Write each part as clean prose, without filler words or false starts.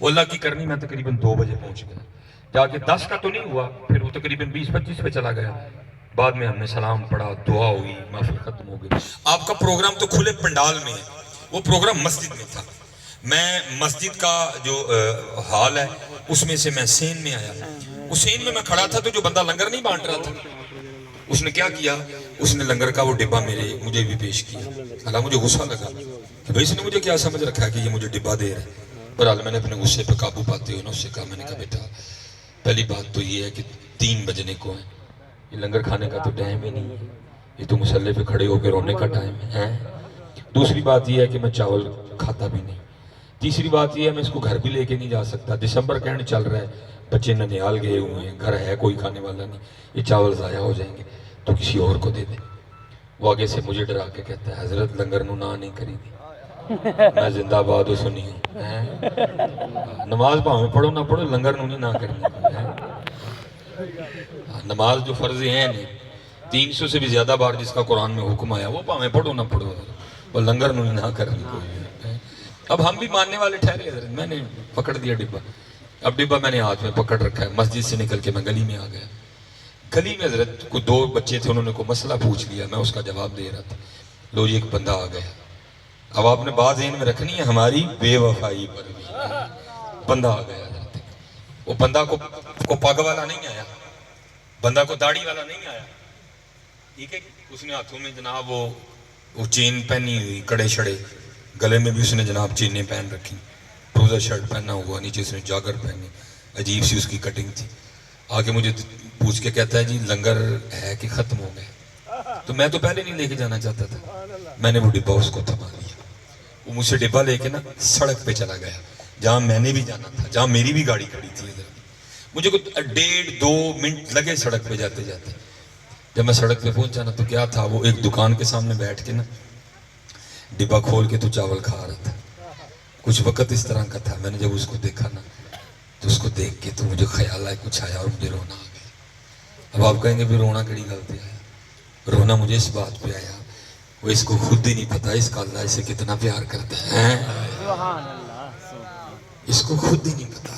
وہ اللہ کی کرنی میں تقریباً 2 بجے پہنچ گیا، جا کے 10 کا تو نہیں ہوا، پھر وہ تقریباً 20-25 پہ چلا گیا۔ بعد میں ہم نے سلام پڑھا، دعا ہوئی، محفل ختم ہو گئی۔ آپ کا پروگرام تو کھلے پنڈال میں ہے، وہ پروگرام مسجد میں تھا۔ میں مسجد کا جو ہال ہے اس میں سے میں سین میں آیا۔ اس سین میں کھڑا تھا تو جو بندہ لنگر نہیں بانٹ رہا تھا، اس نے کیا کیا، اس نے لنگر کا وہ ڈبہ مجھے بھی پیش کیا۔ حالانکہ مجھے غصہ لگا کہ بھائی اس نے مجھے کیا سمجھ رکھا ہے کہ یہ مجھے ڈبہ دے رہا ہے۔ بہرحال میں نے اپنے غصے پہ قابو پاتے ہوئے اس سے کہا، میں نے کہا بیٹا پہلی بات تو یہ ہے کہ 3 بجنے کو ہے، یہ لنگر کھانے کا تو ٹائم ہی نہیں ہے، یہ تو مسلح پہ کھڑے ہو کے رونے کا ٹائم ہے۔ دوسری بات یہ ہے کہ میں چاول کھاتا بھی نہیں۔ تیسری بات یہ ہے میں اس کو گھر بھی لے کے نہیں جا سکتا، دسمبر کا اینڈ چل رہا ہے، بچے ننیال گئے ہوئے ہیں، گھر ہے کوئی کھانے والا نہیں، یہ چاول ضائع ہو جائیں گے تو کسی اور کو دے دیں۔ وہ آگے سے مجھے ڈرا کے کہتا ہے حضرت لنگر نو نہ نہیں کری دی، میں زندہ باد ہو سنی ہوں، نماز پاؤں پڑھو نہ پڑھو لنگر نو نہیں نہ کرنی۔ نماز جو فرض ہیں 300 سے بھی زیادہ بار جس کا قرآن میں حکم آیا وہ پاؤں پڑھو نہ پڑھو، وہ لنگر نو نہ کرنی کوئی۔ اب ہم بھی ماننے والے ٹھہرے حضرت، میں نے پکڑ دیا ڈبہ، اب ڈبہ میں نے ہاتھ میں پکڑ رکھا ہے، مسجد سے نکل کے میں گلی میں آ گیا۔ گلی میں حضرت کوئی 2 بچے تھے، انہوں نے کوئی مسئلہ پوچھ لیا، میں اس کا جواب دے رہا تھا، لو جی ایک بندہ آ گیا۔ اب آپ نے بات ذہن میں رکھنی ہے ہماری بے وفائی پر بھی، بندہ آ گیا حضرت۔ وہ بندہ کو پگ والا نہیں آیا، بندہ کو داڑھی والا نہیں آیا، ٹھیک ہے، اس نے ہاتھوں میں جناب وہ چین پہنی ہوئی، کڑے شڑے، گلے میں بھی اس نے جناب چینیں پہن رکھی، ٹروزر شرٹ پہنا ہوا، نیچے اس نے جاگر پہنی، عجیب سی اس کی کٹنگ تھی۔ آگے مجھے پوچھ کے کہتا ہے جی لنگر ہے کہ ختم ہو گئے؟ تو میں تو پہلے نہیں لے کے جانا چاہتا تھا، میں نے وہ ڈبہ اس کو تھما دیا۔ وہ مجھ سے ڈبہ لے کے نا سڑک پہ چلا گیا جہاں میں نے بھی جانا تھا، جہاں میری بھی گاڑی کھڑی تھی۔ مجھے کوئی 1.5-2 منٹ لگے سڑک پہ جاتے جاتے۔ جب میں سڑک پہ پہنچا نا تو کیا تھا، وہ ایک دکان کے سامنے بیٹھ کے نا ڈبہ کھول کے تو چاول کھا رہا تھا۔ کچھ وقت اس طرح کا تھا، میں نے جب اس کو دیکھا نا تو اس کو دیکھ کے تو مجھے خیال آیا کچھ آیا اور مجھے رونا آ گیا۔ اب آپ کہیں گے بھی رونا کڑی گل پہ آیا؟ رونا مجھے اس بات پہ آیا، وہ اس کو خود ہی نہیں پتا اس کا اللہ اسے کتنا پیار کرتا ہے، اس کو خود ہی نہیں پتا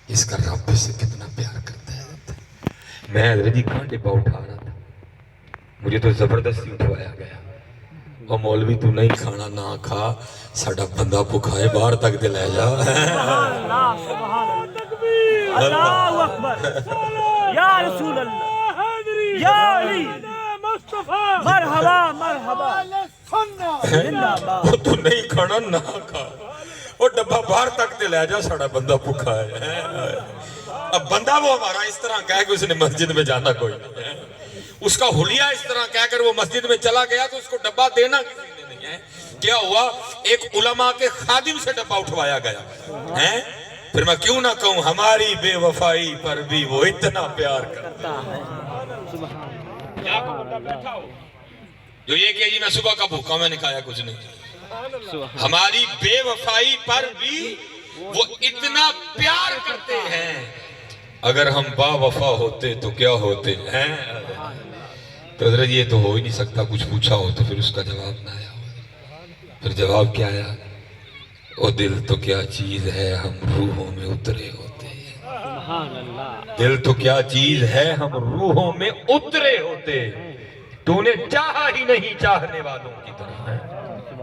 اس کا رب اسے کتنا پیار کرتا ہے۔ میں حضرت جی کہاں ڈبہ اٹھا رہا تھا، مجھے تو زبردستی اٹھوایا گیا، اور مولوی تو نہیں کھانا نہ کھا، ساڑھا بندہ بکھائے باہر تک دے لے جا۔ اللہ اکبر، یا رسول اللہ، یا علی مرحبا مرحبا، وہ تو نہیں کھانا نہ کھا، وہ ڈبہ باہر تک دے لے جا، ساڑھا بندہ بکھائے۔ اب بندہ وہ ہمارا اس طرح کہہ کہ اس نے مسجد میں جانا کوئی نہیں ہے، اس کا حلیہ اس طرح کہہ کر وہ مسجد میں چلا گیا تو اس کو ڈبہ دینا کسی نے نہیں ہے۔ کیا ہوا، ایک علماء کے خادم سے ڈبہ اٹھوایا گیا ہے۔ پھر میں کیوں نہ کہوں ہماری بے وفائی پر بھی وہ اتنا پیار کرتا ہے۔ کیا کو بندہ بیٹھا ہو جو یہ کہ جی میں صبح کا بھوکا میں نے کھایا کچھ نہیں، ہماری بے وفائی پر بھی وہ اتنا پیار کرتے ہیں۔ اگر ہم با وفا ہوتے تو کیا ہوتے ہیں؟ تو حضرت یہ تو ہو ہی نہیں سکتا، کچھ پوچھا ہو تو پھر اس کا جواب نہ آیا ہو۔ پھر جواب کیا آیا، او دل تو کیا چیز ہے ہم روحوں میں اترے ہوتے ہیں، دل تو کیا چیز ہے ہم روحوں میں اترے ہوتے، تو نے چاہا ہی نہیں چاہنے والوں کی طرح ہے۔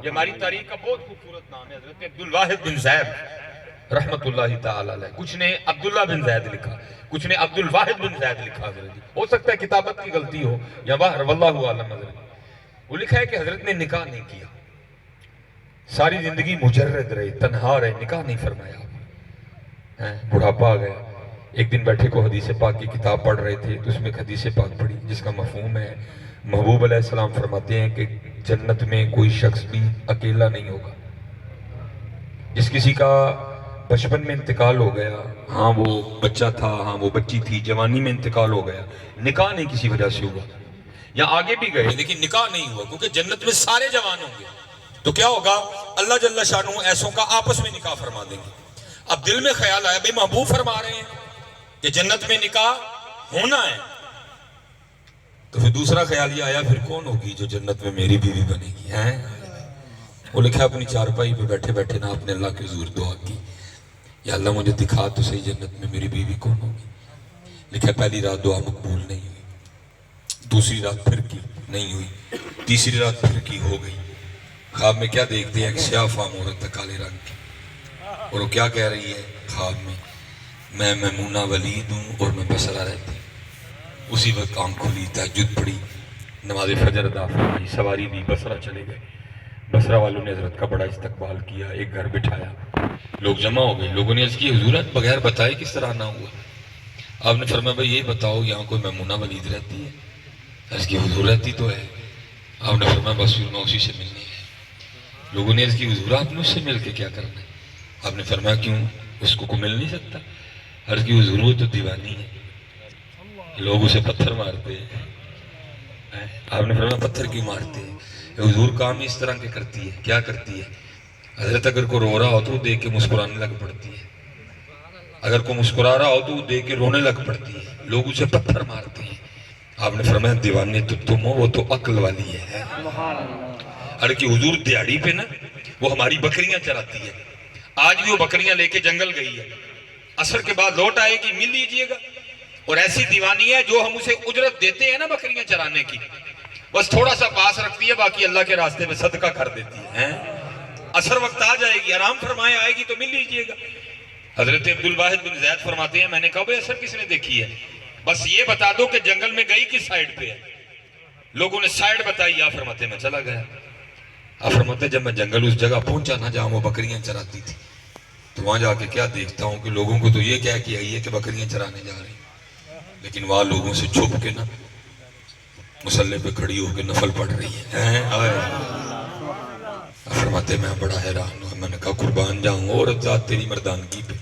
یہ ہماری تاریخ کا بہت خوبصورت نام ہے، حضرت عبدالواحد بن زید رحمت اللہ تعالی علیہ۔ کچھ نے عبداللہ بن زید لکھا، کچھ نے عبدالواحد بن زید لکھا، ہو سکتا ہے کتابت کی غلطی ہو یا باہر واللہ عالم۔ حضرت وہ لکھا ہے کہ حضرت نے نکاح نہیں کیا، ساری زندگی مجرد رہے، تنہا رہے، نکاح نہیں فرمایا، بڑھاپا آ گیا۔ ایک دن بیٹھے کو حدیث پاک کی کتاب پڑھ رہے تھے تو اس میں حدیث پاک پڑھی جس کا مفہوم ہے، محبوب علیہ السلام فرماتے ہیں کہ جنت میں کوئی شخص بھی اکیلا نہیں ہوگا۔ جس کسی کا بچپن میں انتقال ہو گیا، ہاں وہ بچہ تھا، ہاں وہ بچی تھی، جوانی میں انتقال ہو گیا، نکاح نہیں کسی وجہ سے ہوا، یا آگے بھی گئے لیکن نکاح نہیں ہوا، کیونکہ جنت میں سارے جوان ہوں گے، تو کیا ہوگا، اللہ جل شانہ ایسوں کا آپس میں نکاح فرما دیں گے۔ اب دل میں خیال آیا، بھئی محبوب فرما رہے ہیں کہ جنت میں نکاح ہونا ہے، تو پھر دوسرا خیال یہ آیا پھر کون ہوگی جو جنت میں میری بیوی بنے گی؟ وہ لکھا اپنی چارپائی پہ بیٹھے بیٹھے نا آپ نے اللہ کے حضور دعا کی، یا اللہ مجھے دکھا تو صحیح جنت میں میری بیوی کون ہوگی. لکھا پہلی رات دعا مقبول نہیں ہوئی, دوسری رات پھر کی نہیں ہوئی, تیسری رات پھر کی ہو گئی. خواب میں کیا دیکھتے ہیں, ایک سیاہ فام عورت ہے کالے رنگ کی, اور وہ کیا کہہ رہی ہے خواب میں میمونہ ولید ہوں اور میں بصرہ رہتی ہوں. اسی وقت آنکھ کھلی, تہجد پڑھی, نماز فجر ادا فرمائی, سواری دی, بصرہ چلے گئے. بصرہ والوں نے حضرت کا بڑا استقبال کیا, ایک گھر بٹھایا, لوگ جمع ہو گئے. لوگوں نے عرض کی حضور بغیر بتائے کس طرح آنا ہوا؟ آپ نے فرمایا بھائی یہ بتاؤ یہاں کوئی میمونہ ولید رہتی ہے؟ عرض کی حضور رہتی تو ہے. آپ نے فرمایا بس پھر میں اسی سے ملنی ہے. لوگوں نے عرض کی حضور آپ نے اس سے مل کے کیا کرنا ہے؟ آپ نے فرمایا کیوں, اس کو مل نہیں سکتا؟ عرض کی حضور وہ تو دیوانی ہے, لوگ اسے پتھر مارتے ہیں. آپ نے فرمایا پتھر کیوں مارتے ہیں؟ حضور کام اس طرح کے کرتی ہے. کیا کرتی ہے؟ حضرت اگر کوئی رو رہا ہو تو وہ دیکھ کے مسکرانے لگ پڑتی ہے, اگر کوئی مسکرا رہا ہو تو وہ دیکھ کے رونے لگ پڑتی ہے, لوگ اسے پتھر مارتے ہیں. آپ نے فرمایا دیوانے تو تم ہو, وہ تو عقل والی ہے. ارے کہ حضور دیہڑی پہ نا وہ ہماری بکریاں چراتی ہے, آج بھی وہ بکریاں لے کے جنگل گئی ہے, عصر کے بعد لوٹ آئے گی, مل لیجئے گا. اور ایسی دیوانی ہے جو ہم اسے اجرت دیتے ہیں نا بکریاں چرانے کی, بس تھوڑا سا پاس رکھتی ہے, باقی اللہ کے راستے میں صدقہ کر دیتی ہے. عصر وقت آ جائے گی, آرام فرمائے آئے گی تو مل لیجئے گا. حضرت عبدالواحد بن زید فرماتے ہیں میں نے کہا بھئی عصر کس نے دیکھی ہے؟ بس یہ بتا دو کہ جنگل میں گئی کس سائیڈ پہ ہے. لوگوں نے سائیڈ بتائی. آپ فرماتے میں چلا گیا. آپ فرماتے جب میں جنگل اس جگہ پہنچا نہ جہاں وہ بکریاں چراتی تھی, تو وہاں جا کے کیا دیکھتا ہوں کہ لوگوں کو تو یہ کہہ کے آئی ہے کہ بکریاں چرانے جا رہی ہیں, لیکن وہاں لوگوں سے چھپ کے نا مسلح پہ کھڑی ہو کے نفل پڑھ رہی ہے. فرماتے میں بڑا حیران ہوں. میں نے کہا قربان جاؤں اور ذات تیری مردانگی پہ.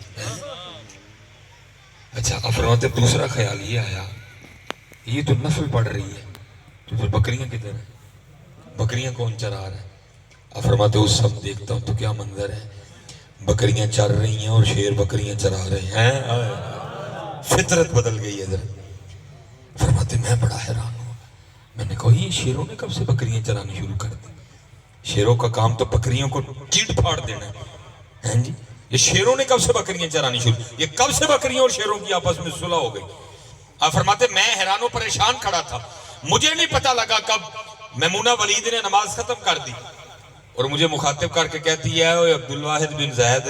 اچھا فرماتے دوسرا خیال یہ آیا, یہ تو نفل پڑھ رہی ہے تو پھر بکریاں کدھر ہیں, بکریاں کون چرا رہا ہے؟ فرماتے اس سب دیکھتا ہوں تو کیا منظر ہے, بکریاں چر رہی ہیں اور شیر بکریاں چرا رہے ہیں. فطرت بدل گئی ہے. فرماتے میں بڑا حیران ہوں. میں نے کہا یہ شیروں نے کب سے بکریاں چرانی شروع کر دی؟ شیروں کا کام تو بکریوں کو چیٹ پھاڑ دینا ہے جی. یہ شیروں نے کب سے بکریاں چرانی شروع, یہ کب سے بکریوں اور شیروں کی آپس میں صلح ہو گئی؟ آپ فرماتے میں حیران و پریشان کھڑا تھا, مجھے نہیں پتا لگا کب میمونہ ولید نے نماز ختم کر دی اور مجھے مخاطب کر کے کہتی ہے اوے عبدالواحد بن زید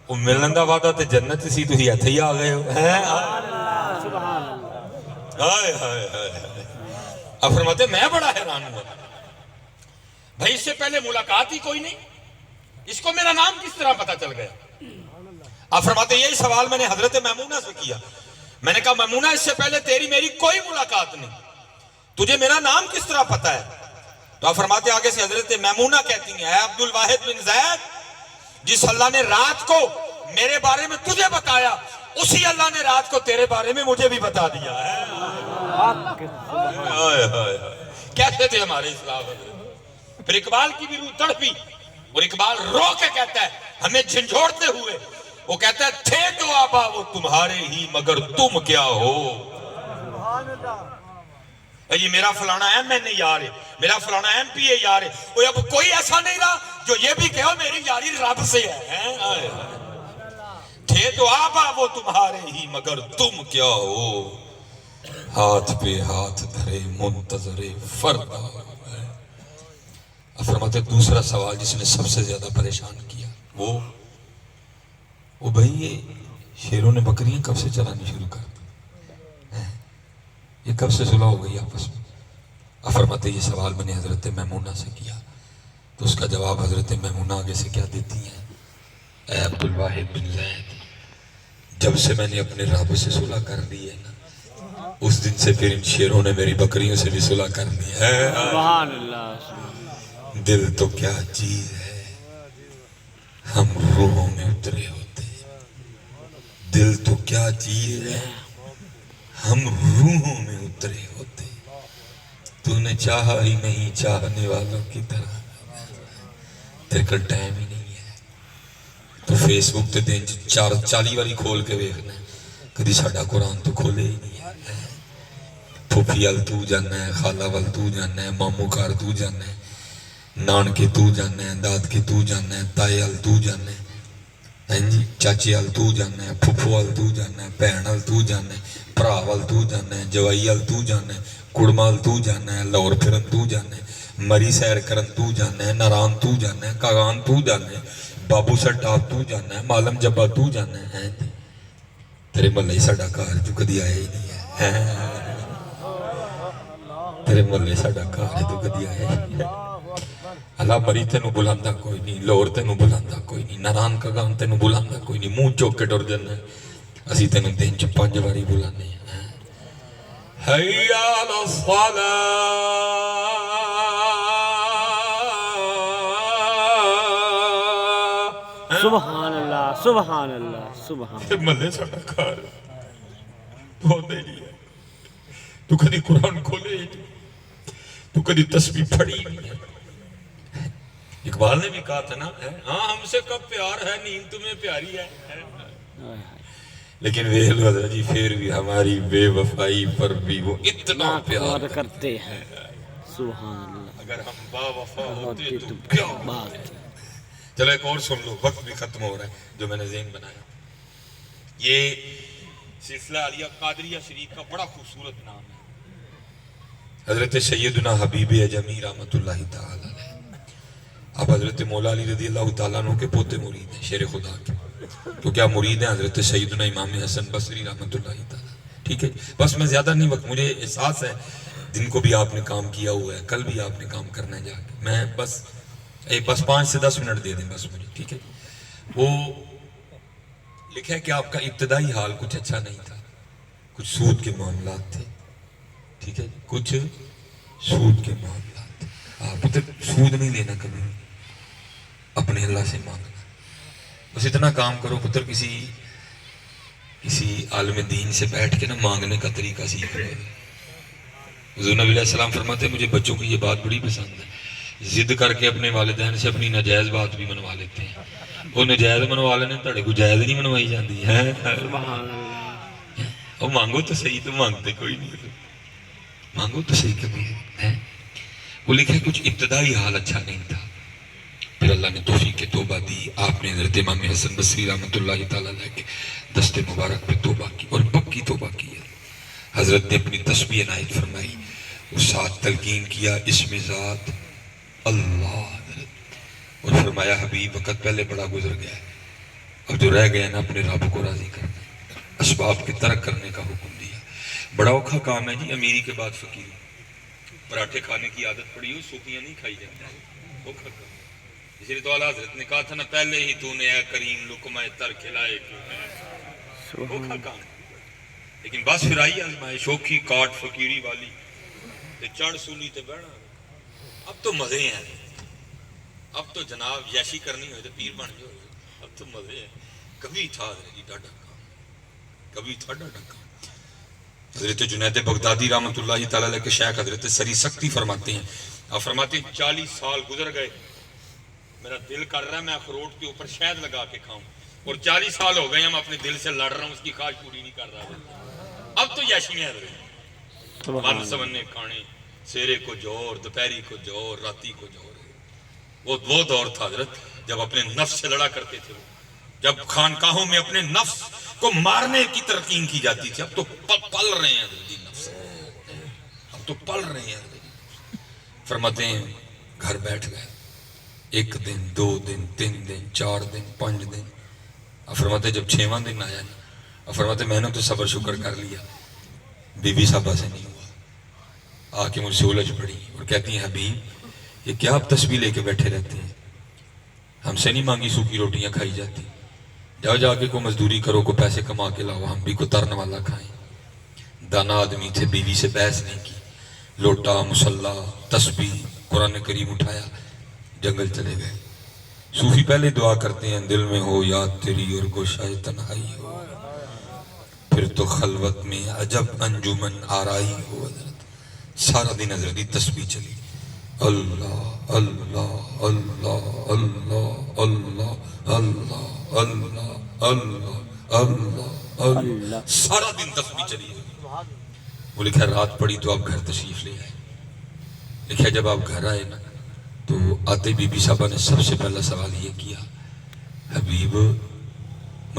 وہ ملن دا وعدہ تے جنت سی تو ہی اتھے ہی آ گئے ہو. ہائے ہائے ہائے. آپ فرماتے میں بڑا حیران ہوا بھائی, اس سے پہلے ملاقات ہی کوئی نہیں, اس کو میرا نام کس طرح پتا چل گیا؟ آپ فرماتے یہی سوال میں نے حضرت میمونہ سے کیا. میں نے کہا میمونہ اس سے پہلے تیری میری کوئی ملاقات نہیں, تجھے میرا نام کس طرح پتا ہے؟ تو آپ فرماتے آگے سے حضرت میمونہ کہتی ہیں اے عبدالواحد بن زید, جس اللہ نے رات کو میرے بارے میں تجھے بتایا اسی اللہ نے رات کو تیرے بارے میں مجھے بھی بتا دیا ہے. کیسے تھے ہمارے اسلام حضرت. پھر اقبال کی بھی روح تڑپی اور اقبال رو کے کہتا ہے ہمیں جھنجھوڑتے ہوئے, وہ کہتا ہے تھے تو آبا وہ تمہارے ہی مگر تم کیا ہو. یہ میرا فلانا ایم این اے یار ہے, میرا فلانا ایم پی اے یار ہے, وہ اب کوئی ایسا نہیں رہا جو یہ بھی کہو میری یاری رب سے ہے. تھے تو آبا وہ تمہارے ہی مگر تم کیا ہو, ہاتھ پہ ہاتھ دھرے منتظر فردا. فرماتے دوسرا سوال جس نے سب سے زیادہ پریشان کیا وہ بھائی یہ شیروں نے بکریاں کب سے چلانی شروع کر دی, یہ کب سے صلح ہو گئی آپس میں؟ فرماتے یہ سوال میں نے حضرت میمونہ سے کیا تو اس کا جواب حضرت میمونہ آگے سے کیا دیتی ہیں, اے عبدالواحد بن زید, جب سے میں نے اپنے رب سے صلح کر لی ہے نا اس دن سے پھر ان شیروں نے میری بکریوں سے بھی صلح کر لی ہے. سبحان اللہ. دل تو کیا چیز ہے ہم روحوں میں اترے ہوتے, دل تو کیا چیز ہے ہم روحوں میں اترے ہوتے, تو نے چاہا ہی نہیں چاہنے والوں کی طرح, تیرے کل ٹائم ہی نہیں ہے تو فیس بک تے دن 40 واری کھول کے ویکھنا, کدی ساڈا قرآن تو کھولے ہی نہیں ہے. پھوپھی ال تو جانا ہے, خالہ ول تو جانا ہے, ماموں کار تو جانا ہے, نان کے تو جانا ہے, داد کے تو جانا ہے, تائے ال تو جانا ہے. ہاں جی چاچے وال تو جانا ہے، پھپھو وال تو جانا ہے، بھن وال تو جانا ہے، بھرا وال تو جانا ہے، جوائی وال تو جانا ہے، کڑما وال تو جانا ہے، لاہور پھرن تو جانا ہے، مری سیر کرن تو جانا ہے، ناران تو جانا ہے، کاغان تو جانا ہے، بابو سٹاپ تو جانا ہے، مالم جبا تو جانا ہے۔ تیرے محلے ساڈا گھر جو کدی آیا ہی نہیں ہے، تیرے محلے ساڈا گھر جو کدی آیا ہی نہیں ہے۔ اللہ مری تینوں بلاندا کوئی نہیں، لاہور تینوں بلاندا کوئی نہیں، ناران کاغان تینوں بلاندا کوئی نہیں، منہ چوک کے ٹر جانا ہے۔ اسی تینوں دن چ 5 واری بلانے ہیں۔ حی علی الصلاۃ۔ سبحان اللہ سبحان اللہ سبحان اللہ۔ محلے ساڈا گھر بہت دیری ہے، تو کدی قرآن کھولے ہی نہیں، تو کدی تسبیح پڑھی ہی نہیں ہے۔ اقبال نے بھی کہا تھا نا، ہاں ہم سے کب پیار ہے، نیند تمہیں پیاری ہے، لیکن ویل حضرت جی پھر بھی ہماری بے وفائی پر بھی وہ اتنا پیار کرتے ہیں۔ سبحان اللہ۔ اگر ہم با وفا ہوتے تو کیا بات۔ چلو ایک اور سن لو، وقت بھی ختم ہو رہا ہے جو میں نے ذہن بنایا۔ یہ سلسلہ علیہ قادریہ شریف کا بڑا خوبصورت نام ہے۔ حضرت سیدنا حبیب اجمی رحمۃ اللہ تعالی علیہ، اب حضرت مولا علی رضی اللہ تعالیٰ عنہ کے پوتے مرید ہیں، شیر خدا کے، تو کیا مرید ہیں حضرت سیدنا امام حسن بصری رحمۃ اللہ تعالیٰ۔ ٹھیک ہے، بس میں زیادہ نہیں وقت، مجھے احساس ہے دن کو بھی آپ نے کام کیا ہوا ہے، کل بھی آپ نے کام کرنا ہے جا کے، میں بس 5 سے 10 منٹ دے دیں بس مجھے، ٹھیک ہے۔ وہ لکھا ہے کہ آپ کا ابتدائی حال کچھ اچھا نہیں تھا، کچھ سود کے معاملات تھے، ٹھیک ہے، کچھ سود کے معاملات تھے۔ آپ سود نہیں لینا کبھی، اپنے اللہ سے مانگنا، بس اتنا کام کرو پتر، کسی عالم دین سے بیٹھ کے نا مانگنے کا طریقہ سیکھ لو۔ حضور نبی علیہ السلام فرماتے ہیں مجھے بچوں کی یہ بات بڑی پسند ہے، ضد کر کے اپنے والدین سے اپنی ناجائز بات بھی منوا لیتے ہیں، وہ ناجائز منوا لینے تھوڑے کو جائز نہیں منوائی جاتی ہے۔ وہ مانگو تو صحیح، تو مانگتے کوئی نہیں، مانگو تو صحیح کبھی ہے۔ وہ لکھے کچھ ابتدائی حال اچھا نہیں تھا، پھر اللہ نے توفیق توبہ دی، آپ نے حضرت امام حسن بصری رحمۃ اللہ تعالیٰ علیہ کے دست مبارک پہ توبہ کی اور پکی توبہ کی ہے۔ حضرت نے اپنی تسبیح عنایت فرمائی، اس ساتھ تلقین کیا اسم ذات اللہ، اور فرمایا حبیب وقت پہلے بڑا گزر گیا ہے، اب جو رہ گیا نا اپنے رب کو راضی کرنا، اسباب کے ترک کرنے کا حکم دیا۔ بڑا اوکھا کام ہے جی، امیری کے بعد فقیری، پراٹھے کھانے کی عادت پڑی ہو، سوکیاں نہیں کھائی جاتی، اوکھا کام۔ اس لیے تو اعلیٰ حضرت نے کہا تھا نا، پہلے ہی تو نے اے کریم لقمہ تر کھلائے کیوں ہے، اوکھا کام۔ لیکن بس پھر آئی آزمائش، اوکھی کاٹ فقیری والی تے چڑھ سولی تے بہنا، اب تو مزے ہیں، اب تو جناب یشی کرنی ہوئے تو پیر بن جو، اب تو مزے ہیں۔ کبھی تھا حضرت جی ڈاڈا کام، کبھی تھا ڈاڈا کام۔ حضرت جنید بغدادی رحمۃ اللہ تعالیٰ علیہ کے شیخ حضرت سری سختی فرماتے ہیں، آپ فرماتے ہیں 40 سال گزر گئے، میرا دل کر رہا ہے میں اخروٹ کے اوپر شہد لگا کے کھاؤں، اور 40 سال ہو گئے ہم اپنے دل سے لڑ رہا ہوں، اس کی خواہش پوری نہیں کر رہا، اب تو یشیاں حضرت من سمنے کھانے، سیرے کو جوہر، دوپہری کو جوہر، راتی کو جوہر۔ وہ دور تھا حضرت جب اپنے نفس سے لڑا کرتے تھے، جب خانقاہوں میں اپنے نفس کو مارنے کی تلقین کی جاتی تھی، اب تو پل رہے ہیں حضرت نفس، اب تو پل رہے ہیں حضرت۔ فرماتے ہیں گھر بیٹھ گئے، 1 دن 2 دن 3 دن 4 دن 5 دن، اب فرماتے جب 6واں دن آیا نا، اب فرماتے میں نے تو صبر شکر کر لیا، بی بی صاحبہ سے نہیں ہوا، آ کے مجھ سے الجھ پڑی اور کہتی ہیں حبیب یہ کیا آپ تسبیح لے کے بیٹھے رہتے ہیں، ہم سے نہیں مانگی سوکھی روٹیاں کھائی جاتی، جاؤ جا کے کوئی مزدوری کرو، کو پیسے کما کے لاؤ، ہم بھی کو ترن والا کھائیں۔ دانا آدمی تھے، بیوی سے بحث نہیں کی، لوٹا مصلا تسبیح قرآن کریم اٹھایا، جنگل چلے گئے۔ صوفی پہلے دعا کرتے ہیں دل میں ہو یاد تیری اور گوشائے تنہائی ہو، پھر تو خلوت میں عجب انجمن آرائی ہو۔ حضرت سارا دن حضرت کی تسبیح چلی، اللہ اللہ اللہ اللہ اللہ اللہ اللہ اللہ اللہ اللہ، سارا دن تسبیح چلی ہے۔ وہ لکھا رات پڑی تو آپ گھر تشریف لے آئے، لکھا جب آپ گھر آئے نا تو آتے بی بی صاحبہ نے سب سے پہلا سوال یہ کیا، حبیب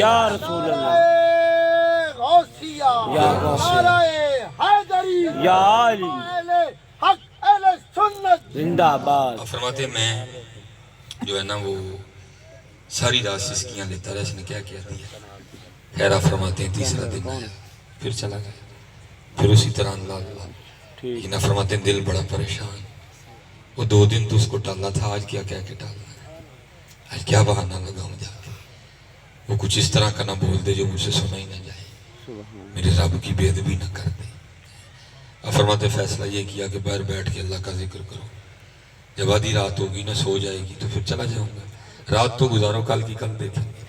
یا رسول اللہ غوثیہ یا غوثیہ نعرہ حیدری یا علی اہل حق اہل سنت زندہ آباد. آپ فرماتے ہیں میں جو ہے نا وہ ساری رات سسکیاں لیتا رہا. اس نے کیا کیا دیا. خیر آپ فرماتے ہیں تیسرا دن آیا پھر چلا گیا. پھر اسی طرح اللہ ٹھیک لیکن آپ فرماتے ہیں دل بڑا پریشان. وہ 2 دن تو اس کو ٹالا تھا. آج کیا کہہ کے ٹالنا ہے. آج کیا بہانہ لگاؤں جا کے. وہ کچھ اس طرح کا نہ بول دے جو مجھ سے سنا ہی نہ جائے. سبحان میرے رب کی بے ادبی نہ کر دے. اب فرماتے فیصلہ یہ کیا کہ باہر بیٹھ کے اللہ کا ذکر کرو. جب آدھی رات ہوگی نہ سو جائے گی تو پھر چلا جاؤں گا. رات تو گزارو کل کی کل دیکھیں گے.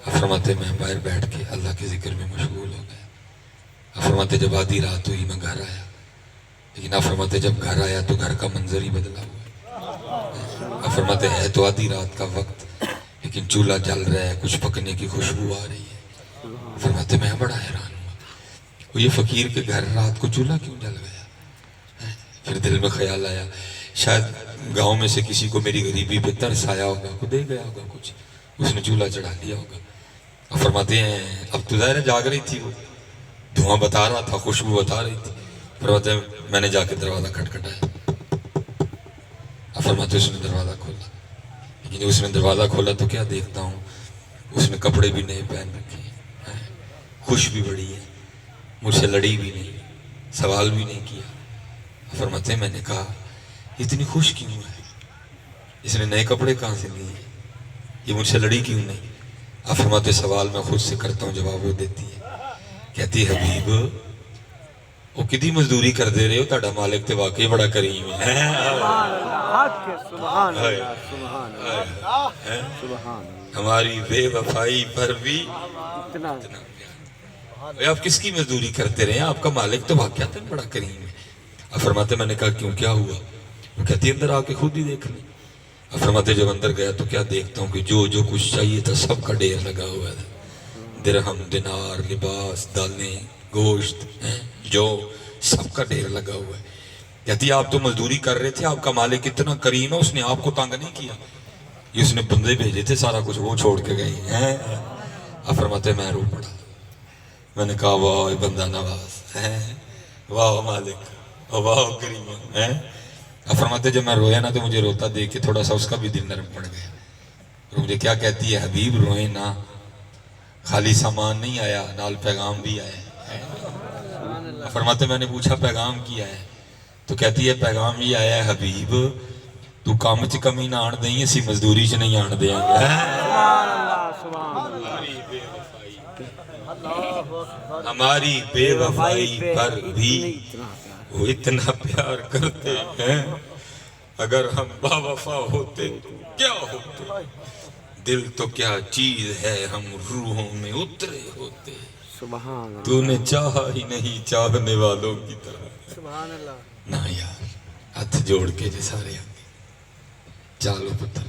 اب فرماتے میں باہر بیٹھ کے اللہ کے ذکر میں مشغول ہو گیا. اب فرماتے جب آدھی رات ہوئی میں گھر آیا. لیکن اب فرماتے جب گھر آیا تو گھر کا منظر ہی بدلا ہوا. اب فرماتے ہے تو آدھی رات کا وقت لیکن چولہا جل رہا ہے. کچھ پکنے کی خوشبو آ رہی ہے. فرماتے میں بڑا حیران ہوا. وہ یہ فقیر کے گھر رات کو چولہا کیوں جل گیا. پھر دل میں خیال آیا شاید گاؤں میں سے کسی کو میری غریبی پہ ترس آیا ہوگا. کو دے گیا ہوگا کچھ. اس نے چولہا چڑھا دیا ہوگا. اب فرماتے ہیں اب تو ظاہر جاگ رہی تھی. وہ دھواں بتا رہا تھا خوشبو بتا رہی تھی. فرماتے ہیں میں نے جا کے دروازہ کھٹکھٹایا. اب فرماتے اس نے دروازہ کھولا. لیکن اس نے دروازہ کھولا تو کیا دیکھتا ہوں اس نے کپڑے بھی نئے پہن رکھے ہیں. خوش بھی بڑی ہے. مجھ سے لڑی بھی نہیں. سوال بھی نہیں کیا. فرماتے ہیں میں نے کہا اتنی خوش کیوں ہے. اس نے نئے کپڑے کہاں سے لیے. یہ مجھ سے لڑی کیوں نہیں. اب فرماتے سوال میں خود سے کرتا ہوں جواب وہ دیتی ہے. کہتی حبیب وہ کتنی مزدوری کر دے رہے ہو. تہاڈا مالک تے واقعی بڑا کریم ہے. حق ہے. سبحان اللہ سبحان اللہ سبحان اللہ. ہماری بے وفائی پر بھی اتنا آپ کس کی مزدوری کرتے رہے ہیں. آپ کا مالک تو واقعی بڑا کریم ہے. اب فرماتے میں نے کہا کیوں کیا ہوا. وہ کہتی اندر آ کے خود ہی دیکھ لیں. اب فرماتے جب اندر گیا تو کیا دیکھتا ہوں کہ جو کچھ چاہیے تھا سب کا ڈھیر لگا ہوا تھا. درہم دینار لباس دالیں گوشت جو سب کا ڈھیر لگا ہوا ہے. کہتی آپ تو مزدوری کر رہے تھے. آپ کا مالک اتنا کریم ہے. اس نے آپ کو تنگ نہیں کیا. یہ اس نے بندے بھیجے تھے سارا کچھ وہ چھوڑ کے گئے ہیں. اب فرماتے میں رو پڑا. میں نے کہا واہ بندہ نواز واہ مالک واہ کریم ہے. اب فرماتے جب میں رویا نا تو مجھے روتا دیکھ کے تھوڑا سا اس کا بھی دل نرم پڑ گیا. اور مجھے کیا کہتی ہے حبیب روئیں نا. خالی سامان نہیں آیا نال پیغام بھی آیا. فرماتے میں نے پوچھا پیغام کیا ہے. تو کہتی ہے پیغام یہ آیا ہے حبیب تو کام چ کمی نہ آن دیں اسی مزدوری چ نہیں آن دیں گے. سبحان اللہ سبحان اللہ. ہماری بے وفائی پر بھی وہ اتنا پیار کرتے ہیں. اگر ہم با وفا ہوتے تو کیا ہوتے. دل تو کیا چیز ہے ہم روحوں میں اترے ہوتے. سبحان اللہ تو نے چاہا ہی نہیں چاہنے والوں کی طرح. سبحان اللہ. نہ یار ہاتھ جوڑ کے جی سارے آگے چالو پتر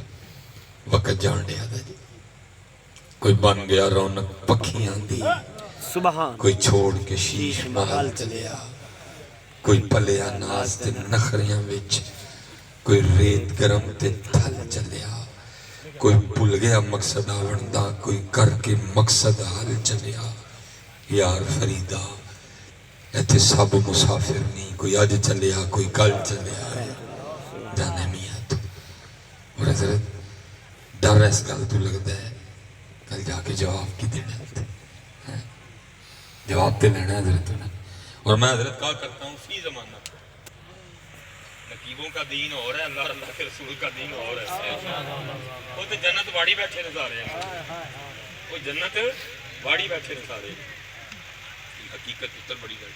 وقت جان دیا تھا جی. کوئی بن گیا رونق پکھیاں دی. سبحان کوئی چھوڑ کے شیش محل چلیا. کوئی پلیا ناز تے نخریاں وچ. کوئی ریت گرم تے تھل چلیا. کوئی بھول گیا مقصد آوندا. کوئی کر کے مقصد حل چلیا. یار فریدہ ایتھے سب مسافر نہیں. کوئی اج چلیا کوئی کل چلیا. جانے میاں تو اور حضرت ڈر اس گل تو لگتا ہے کل جا کے جواب کی دینا ہے. جواب تے لینا ہے حضرت نے. اور میں حضرت کہا کرتا ہوں فی زمانہ نقیبوں کا دین اور ہے اللہ اللہ کے رسول کا دین اور ہے. وہ تو جنت واڑی بیٹھے نے سارے. وہ جنت واڑی بیٹھے نے سارے. حقیقت اتر بڑی گئی.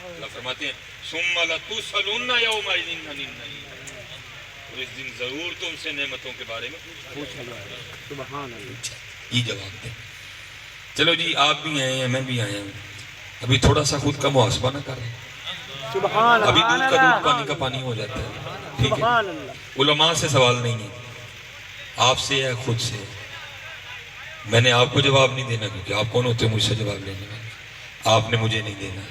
اللہ فرماتے ہیں ثم لتسألن یومئذ عن النعیم. اور اس دن ضرور تم سے نعمتوں کے بارے میں پوچھا جائے. سبحان اللہ. یہ جواب دیں. چلو جی آپ بھی آئے ہیں میں بھی آیا ہوں. ابھی تھوڑا سا خود کا محاسبہ نہ کریں. سبحان ابھی دودھ کا اللہ. دودھ پانی کا پانی ہو جاتا ہے. ٹھیک ہے. سبحان اللہ. علماء سے سوال نہیں ہے. آپ سے ہے خود سے. میں نے آپ کو جواب نہیں دینا کیونکہ آپ کون ہوتے ہیں مجھ سے جواب لینے والے. آپ نے مجھے نہیں دینا.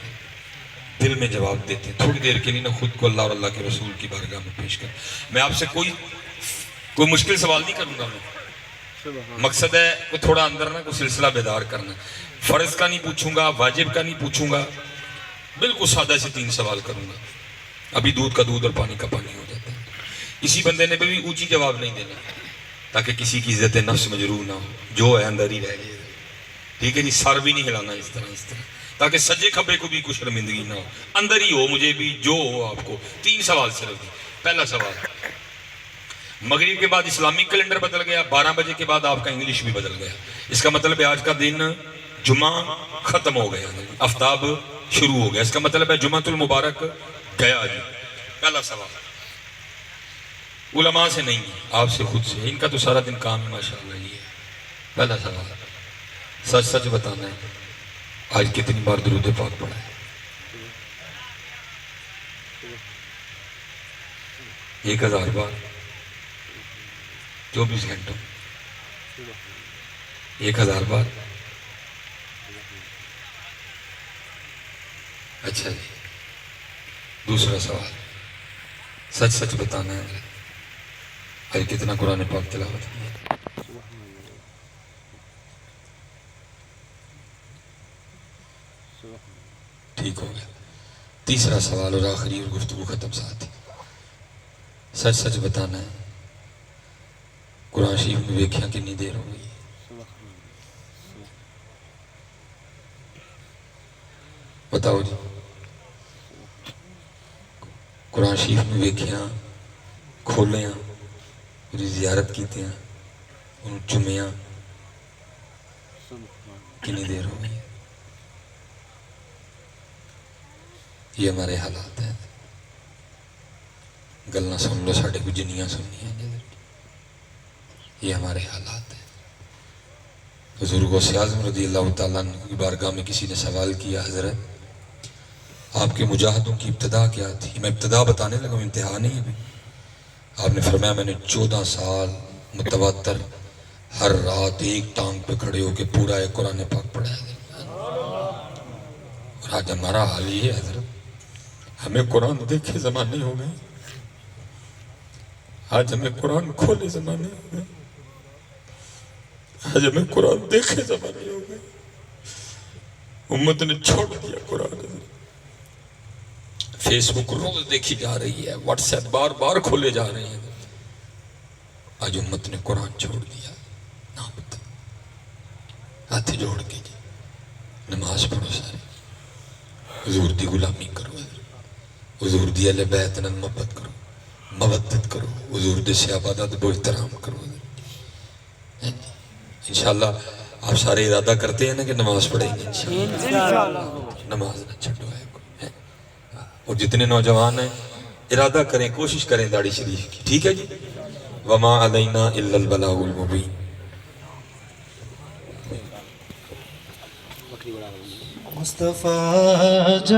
دل میں جواب دیتے ہیں تھوڑی دیر کے لیے نا خود کو اللہ اور اللہ کے رسول کی بارگاہ میں پیش کر. میں آپ سے کوئی مشکل سوال نہیں کروں گا. میں مقصد ہے کوئی تھوڑا اندر نا کوئی سلسلہ بیدار کرنا. فرض کا نہیں پوچھوں گا, واجب کا نہیں پوچھوں گا, بالکل سادہ سے 3 سوال کروں گا. ابھی دودھ کا دودھ اور پانی کا پانی ہو جاتا ہے. اسی بندے نے بھی اونچی جواب نہیں دینا تاکہ کسی کی عزت نفس مجروح نہ ہو, جو ہے اندر ہی رہ جائے. ٹھیک ہے جی, سر بھی نہیں ہلانا اس طرح تاکہ سجے کھبے کو بھی کچھ شرمندگی نہ ہو, اندر ہی ہو, مجھے بھی جو ہو آپ کو. 3 سوال صرف. پہلا سوال, مغرب کے بعد اسلامی کیلنڈر بدل گیا, 12 بجے کے بعد آپ کا انگلش بھی بدل گیا, اس کا مطلب ہے آج کا دن جمعہ ختم ہو گیا, آفتاب شروع ہو گیا, اس کا مطلب ہے جمعۃ المبارک گیا جی. پہلا سوال علماء سے نہیں, آپ سے خود سے, ان کا تو سارا دن کام ہے ماشاءاللہ. یہ پہلا سوال, سچ سچ بتانا ہے آج کتنی بار درود پاک پڑھا ہے؟ 1000 بار 24 گھنٹوں, 1000 بار. اچھا جی, دوسرا سوال, سچ سچ بتانا ہے آج کتنا قرآن پاک تلاوت کی ہے؟ ٹھیک ہو گیا. تیسرا سوال اور آخری, اور گفتگو ختم ساتھ. سچ سچ بتانا ہے قرآن شریف میں ویکھیاں کتنی دیر ہو گئی؟ بتاؤ جی. قرآن شریف میں ویکھیاں کھولیاں, پوری زیارت کیتے ہیں, ان چمیاں, کتنی دیر ہو گئی؟ یہ ہمارے حالات ہیں. گلنا سن لو ساڑھے کو جنیاں سننی ہیں, یہ ہمارے حالات ہیں. حضور غوث اعظم رضی اللہ تعالیٰ عنہ کی بارگاہ میں کسی نے سوال کیا, حضرت آپ کے مجاہدوں کی ابتدا کیا تھی؟ میں ابتدا بتانے لگا, انتہا نہیں ہے. آپ نے فرمایا میں نے 14 سال متواتر ہر رات ایک ٹانگ پہ کھڑے ہو کے پورا ایک قرآن پاک پڑھا ہے. اور آج ہمارا حال یہ ہے حضرت, ہمیں قرآن دیکھے زمانے ہو گئے, آج ہمیں قرآن کھولے زمانے ہو گئے, آج ہمیں قرآن دیکھے زمانے ہو گئے. امت نے چھوڑ دیا قرآن. فیس بک روز دیکھی جا رہی ہے, واٹس ایپ بار بار کھولے جا رہے ہیں. آج امت نے قرآن چھوڑ دیا. نہ ہاتھ جوڑ کے جی نماز پڑھو سارے, حضور دی غلامی کرو, حضور دی اہل بیت نال محبت کرو, مودت کرو, حضور دے صحابہ دا ادب و احترام کرو. انشاءاللہ آپ سارے ارادہ کرتے ہیں نا کہ نماز پڑھیں گے انشاءاللہ. نماز نہ چھڈو ہے. اور جتنے نوجوان ہیں ارادہ کریں, کوشش کریں داڑھی شریف کی. ٹھیک ہے جی. وما علینا الا البلاغ المبین. مصطفیٰ